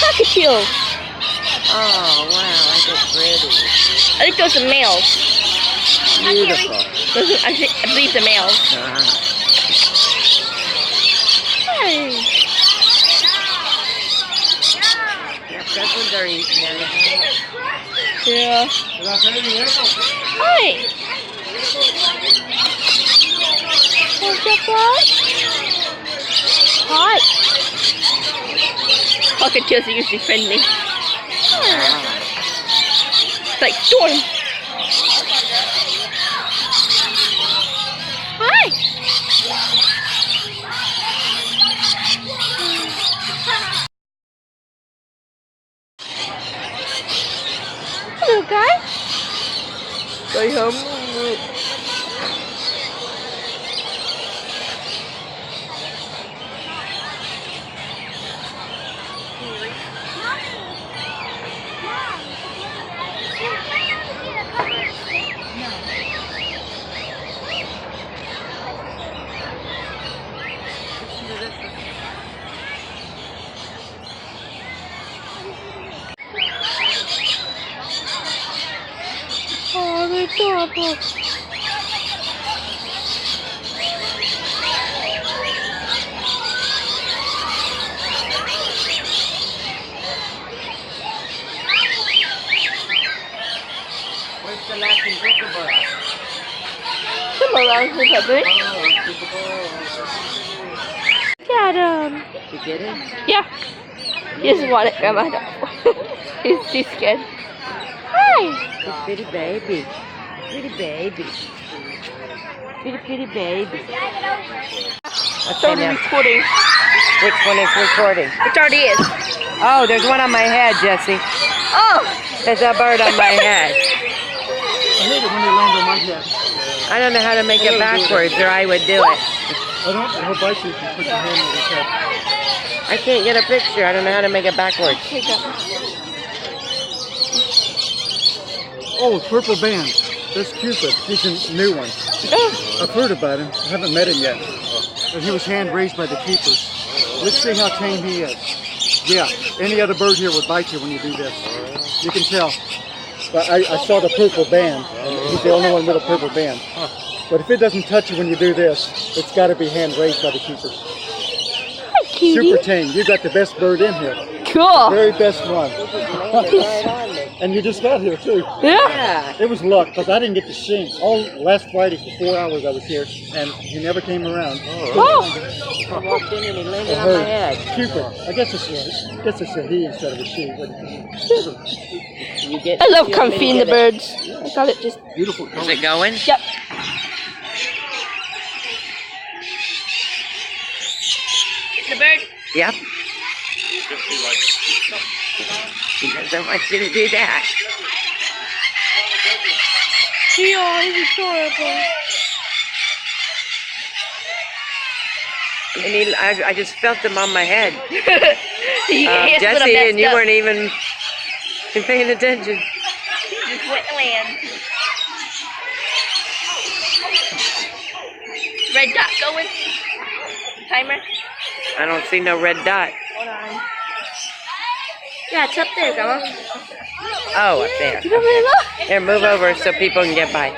cockatiel. Oh, wow, that's pretty. I think those are males. Beautiful. Those are, I believe the males. Hi. Yeah, those ones are eating everything. Yeah. Hi. What's up, guys? Hi. Cockatiels are usually friendly. It's like Storm. Hi. Hello, guys. Say hello. Oh, they're adorable. Where's the laughing kookaburra? Come around here, baby. Got him. You get it? Yeah. He doesn't want it, Grandma. He's too scared. Hi. Pretty baby. Pretty baby. Pretty baby. It's already recording. Which one is recording? It already is. Oh, there's one on my head, Jesse. Oh. There's a bird on my head. I hate it when they land on my head. I don't know how to make it backwards, or I would do it. I don't. He'll bite you if you put your hand on his head. I can't get a picture. I don't know how to make it backwards. Here you go. Oh, purple band. That's Cupid. He's a new one. Oh. I've heard about him. I haven't met him yet. But he was hand raised by the keepers. Let's see how tame he is. Yeah, any other bird here would bite you when you do this. You can tell. But I saw the purple band. He's the only one with a purple band. But if it doesn't touch you when you do this, it's got to be hand raised by the keepers. Hi, Kitty. Super tame. You got the best bird in here. Cool. Very best one. And you just got here too. Yeah. It was luck because I didn't get to see him. All last Friday for 4 hours I was here, and he never came around. Oh. I walked in and he landed on my head. Cupid. I guess it's a he instead of a she. I love comfy in the birds. I call it just. Beautiful color. Is it going? Yep. The bird. Yep. He doesn't want you to do that. Yeah, he's adorable. And I just felt him on my head. Jesse, and you weren't even paying attention. Just went to land. Red dot going. Timer. I don't see no red dot. Hold on. Yeah, it's up there, Grandma. Oh, up there. You don't really look. Here, move over so people can get by.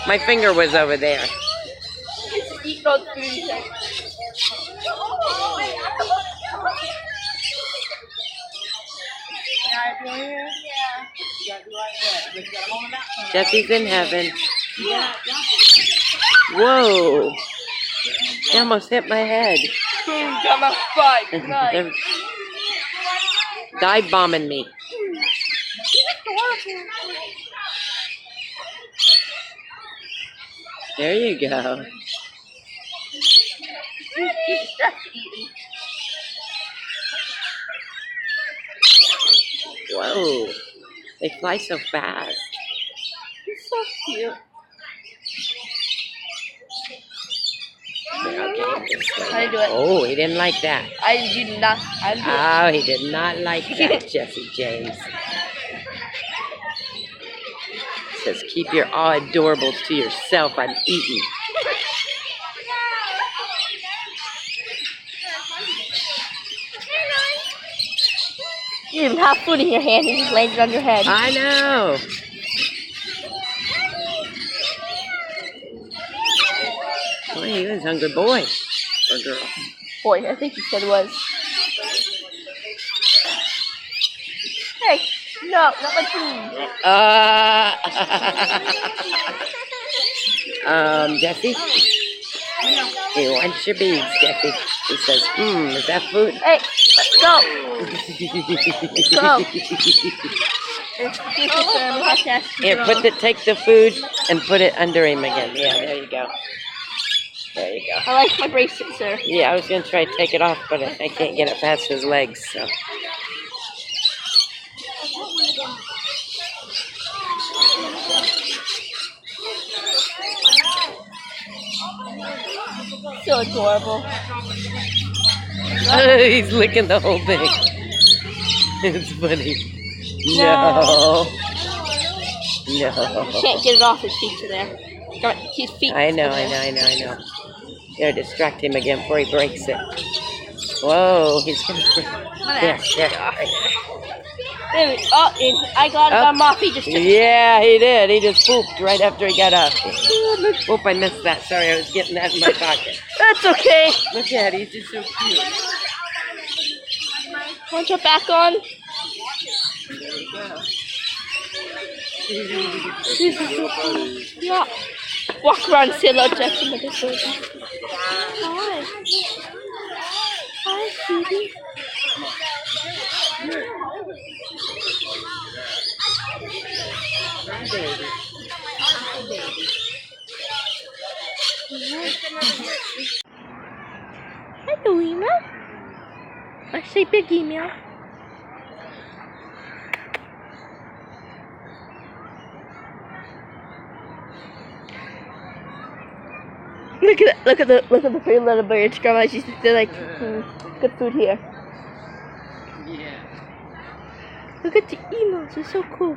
My finger was over there. Just eat those food. Jesse's in heaven. Whoa. He almost hit my head. Grandma, bye. They're dive bombing me. There you go. Whoa. They fly so fast. He's so cute. Okay, this way. How do you do it? Oh, he didn't like that. I do not. Oh, he did not like that, Jesse James. Says, keep your aw adorables to yourself. I'm eating. You didn't even have food in your hand, you just landed on your head. I know. Boy, he was a hungry boy or girl. Boy, I think you said it was. Hey, no, not my food. Jesse? He wants your beads, Jesse. He says, is that food? Hey, let's go. Go. Here, take the food and put it under him again. Yeah, there you go. There you go. I like my bracelet, sir. Yeah, I was going to try to take it off, but I can't get it past his legs, so. So adorable. He's licking the whole thing. It's funny. No. You can't get it off, his feet are there. His feet. I know. Here, distract him again before he breaks it. Whoa, he's gonna break. There. Oh, I got it on off. He just took it. Yeah, he did. He just pooped right after he got up. Oop, I missed that. Sorry, I was getting that in my pocket. That's okay. Look at it. He's just so cute. Want your back on? Yeah. Walk around and say hello, Jackson. Hi. Hi, sweetie. Hello, Ema. I say big email. Look at the pretty little birds, Grandma. They're like, good food here. Yeah. Look at the emos, they're so cool.